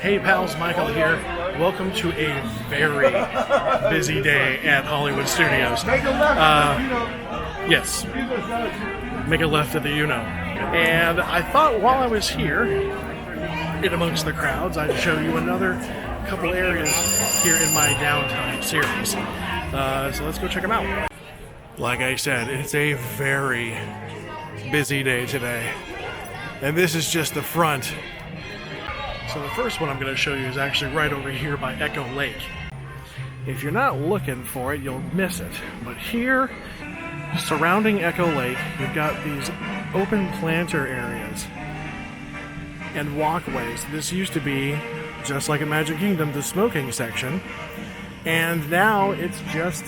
Hey pals, Michael here. Welcome to a very busy day at Hollywood Studios. Yes, make a left at the And I thought while I was here, in amongst the crowds, I'd show you another couple areas here in my Downtime series. So let's go check them out. Like I said, it's a very busy day today. And this is just the front. So the first one I'm going to show you is actually right over here by Echo Lake. If you're not looking for it, you'll miss it. But here, surrounding Echo Lake, you've got these open planter areas and walkways. This used to be, just like in Magic Kingdom, the smoking section. And now it's just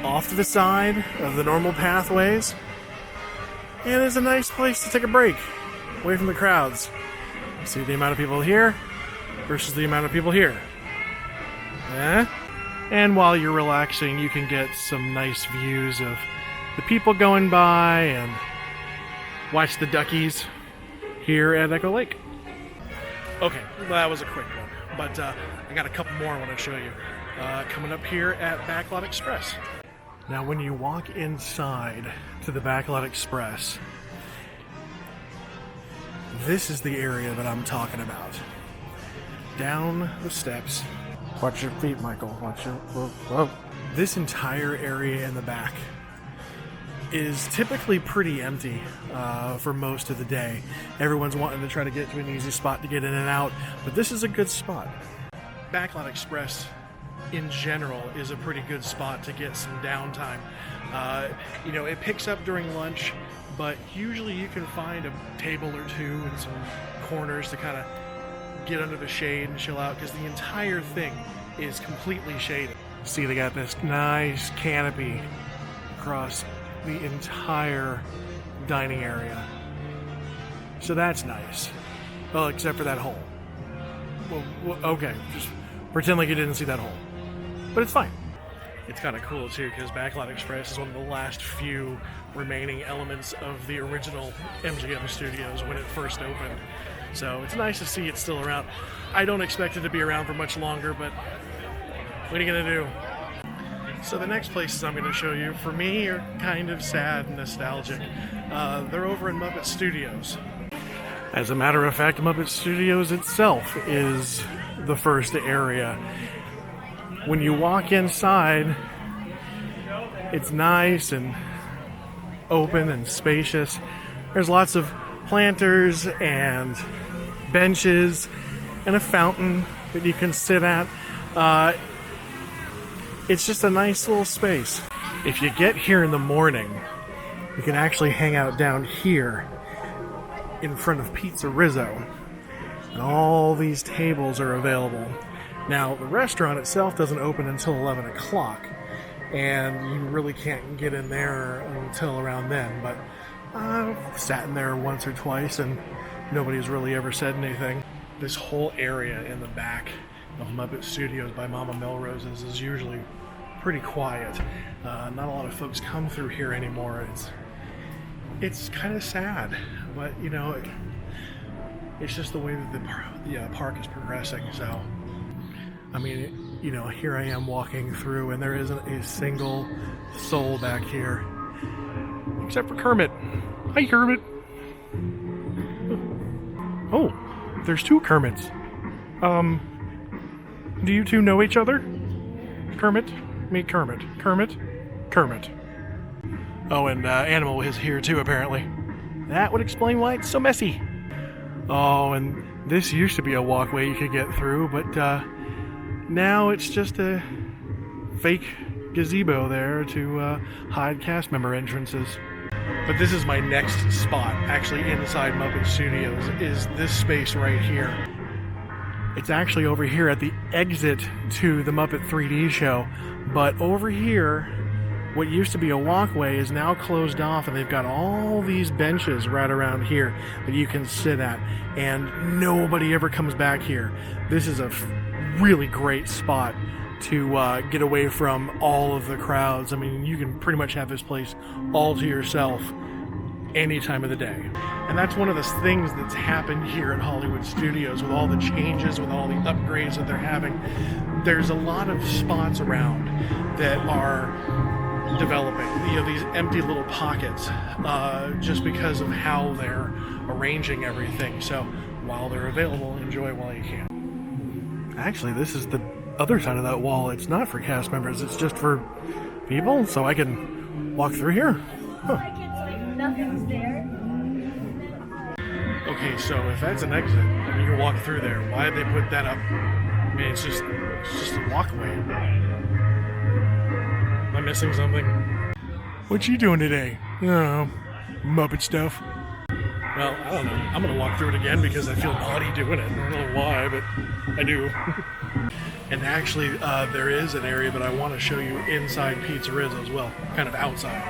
off to the side of the normal pathways. And it's a nice place to take a break, away from the crowds. See the amount of people here versus the amount of people here. And while you're relaxing, you can get some nice views of the people going by and watch the duckies here at Echo Lake. Okay, that was a quick one, but I got a couple more I want to show you. Coming up here at Backlot Express. Now, when you walk inside to the Backlot Express, this is the area that I'm talking about. Down the steps. Watch your feet, Michael. Watch your... Whoa. This entire area in the back is typically pretty empty for most of the day. Everyone's wanting to try to get to an easy spot to get in and out, but this is a good spot. Backlot Express in general is a pretty good spot to get some downtime. It picks up during lunch, but usually you can find a table or two and some corners to kind of get under the shade and chill out, because the entire thing is completely shaded. See, they got this nice canopy across the entire dining area. So that's nice. Well, except for that hole. Well, okay, just pretend like you didn't see that hole. But it's fine. It's kind of cool too, because Backlot Express is one of the last few remaining elements of the original MGM Studios when it first opened. So it's nice to see it's still around. I don't expect it to be around for much longer, but what are you going to do? So the next places I'm going to show you, for me, are kind of sad and nostalgic. They're over in Muppet Studios. As a matter of fact, Muppet Studios itself is the first area. When you walk inside, it's nice and open and spacious. There's lots of planters and benches and a fountain that you can sit at. It's just a nice little space. If you get here in the morning, you can actually hang out down here in front of Pizza Rizzo. And all these tables are available. Now, the restaurant itself doesn't open until 11 o'clock, and you really can't get in there until around then, but I've sat in there once or twice, and nobody's really ever said anything. This whole area in the back of Muppet Studios by Mama Melrose's is usually pretty quiet. Not a lot of folks come through here anymore. It's kind of sad, but, it's just the way that the park is progressing, so... I mean, here I am walking through, and there isn't a single soul back here. Except for Kermit. Hi, Kermit. Oh, there's two Kermits. Do you two know each other? Kermit? Meet Kermit. Kermit? Kermit. Oh, and Animal is here too, apparently. That would explain why it's so messy. Oh, and this used to be a walkway you could get through, but, now it's just a fake gazebo there to hide cast member entrances. But this is my next spot, actually inside Muppet Studios, is this space right here. It's actually over here at the exit to the Muppet 3D show, but over here, what used to be a walkway is now closed off, and they've got all these benches right around here that you can sit at, and nobody ever comes back here. This is a really great spot to get away from all of the crowds. I mean, you can pretty much have this place all to yourself any time of the day. And that's one of the things that's happened here at Hollywood Studios with all the changes, with all the upgrades that they're having. There's a lot of spots around that are developing, these empty little pockets, just because of how they're arranging everything. So while they're available, enjoy while you can. Actually, this is the other side of that wall. It's not for cast members, it's just for people, so I can walk through here. Huh. Nothing's there. Okay, so if that's an exit, and you can walk through there, why did they put that up? I mean, it's just a walkway. Am I missing something? What you doing today? Oh, Muppet stuff. Well, I don't know. I'm gonna walk through it again because I feel naughty doing it. I don't know why, but I do. And actually, there is an area that I want to show you inside Pizzeria as well, kind of outside.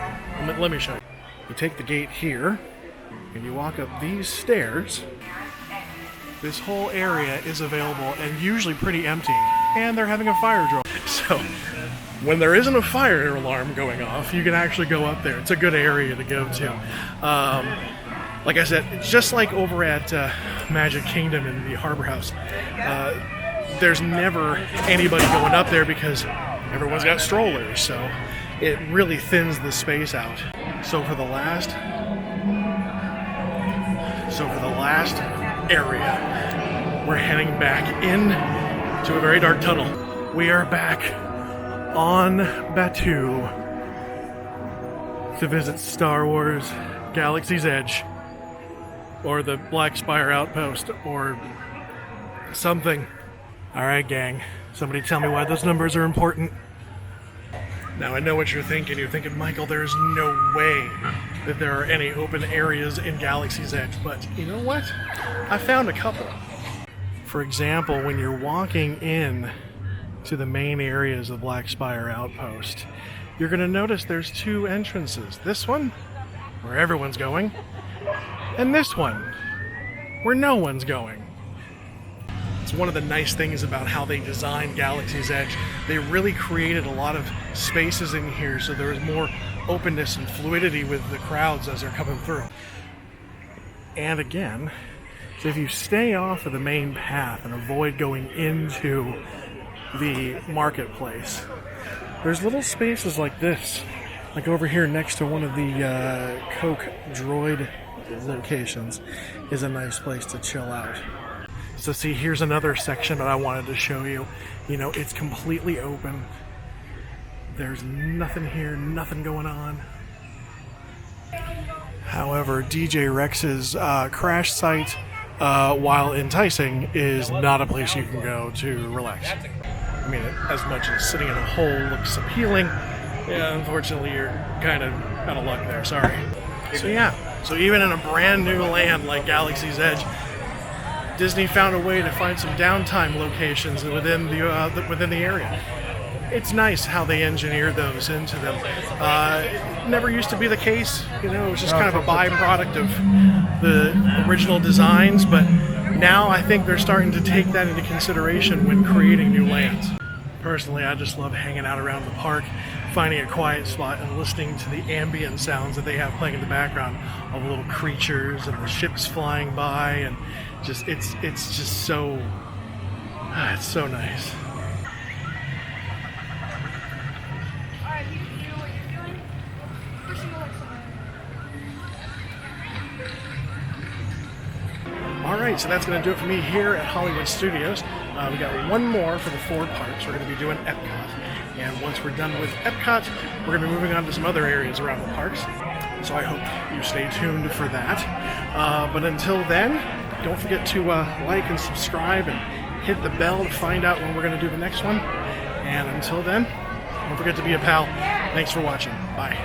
Let me show you. You take the gate here, and you walk up these stairs. This whole area is available and usually pretty empty, and they're having a fire drill. So when there isn't a fire alarm going off, you can actually go up there. It's a good area to go to. Like I said, it's just like over at Magic Kingdom in the Harbor House. There's never anybody going up there because everyone's got strollers, so it really thins the space out. So for the last area, we're heading back in to a very dark tunnel. We are back on Batuu to visit Star Wars Galaxy's Edge, or the Black Spire Outpost, or something. Alright, gang, somebody tell me why those numbers are important. Now I know what you're thinking. You're thinking, Michael, there's no way that there are any open areas in Galaxy's Edge, but you know what? I found a couple. For example, when you're walking in to the main areas of Black Spire Outpost, you're going to notice there's two entrances. This one, where everyone's going, and this one, where no one's going. It's one of the nice things about how they designed Galaxy's Edge. They really created a lot of spaces in here so there was more openness and fluidity with the crowds as they're coming through. And again, so if you stay off of the main path and avoid going into the marketplace, there's little spaces like this, like over here next to one of the Coke Droid locations is a nice place to chill out. So see, here's another section that I wanted to show you. You know, it's completely open. There's nothing here, nothing going on. However, DJ Rex's crash site, while enticing, is not a place you can go to relax. I mean, as much as sitting in a hole looks appealing, yeah, unfortunately you're kind of out of luck there, sorry. So yeah, so even in a brand new land like Galaxy's Edge, Disney found a way to find some downtime locations within the area. It's nice how they engineered those into them. It never used to be the case, you know, it was just kind of a byproduct of the original designs, but now I think they're starting to take that into consideration when creating new lands. Personally, I just love hanging out around the park, finding a quiet spot and listening to the ambient sounds that they have playing in the background, all the little creatures and the ships flying by, and just it's just so it's so nice. Alright, so that's going to do it for me here at Hollywood Studios. We got one more for the 4 parks. We're going to be doing Epcot. And once we're done with Epcot, we're going to be moving on to some other areas around the parks. So I hope you stay tuned for that. But until then, don't forget to like and subscribe and hit the bell to find out when we're going to do the next one. And until then, don't forget to be a pal. Thanks for watching. Bye.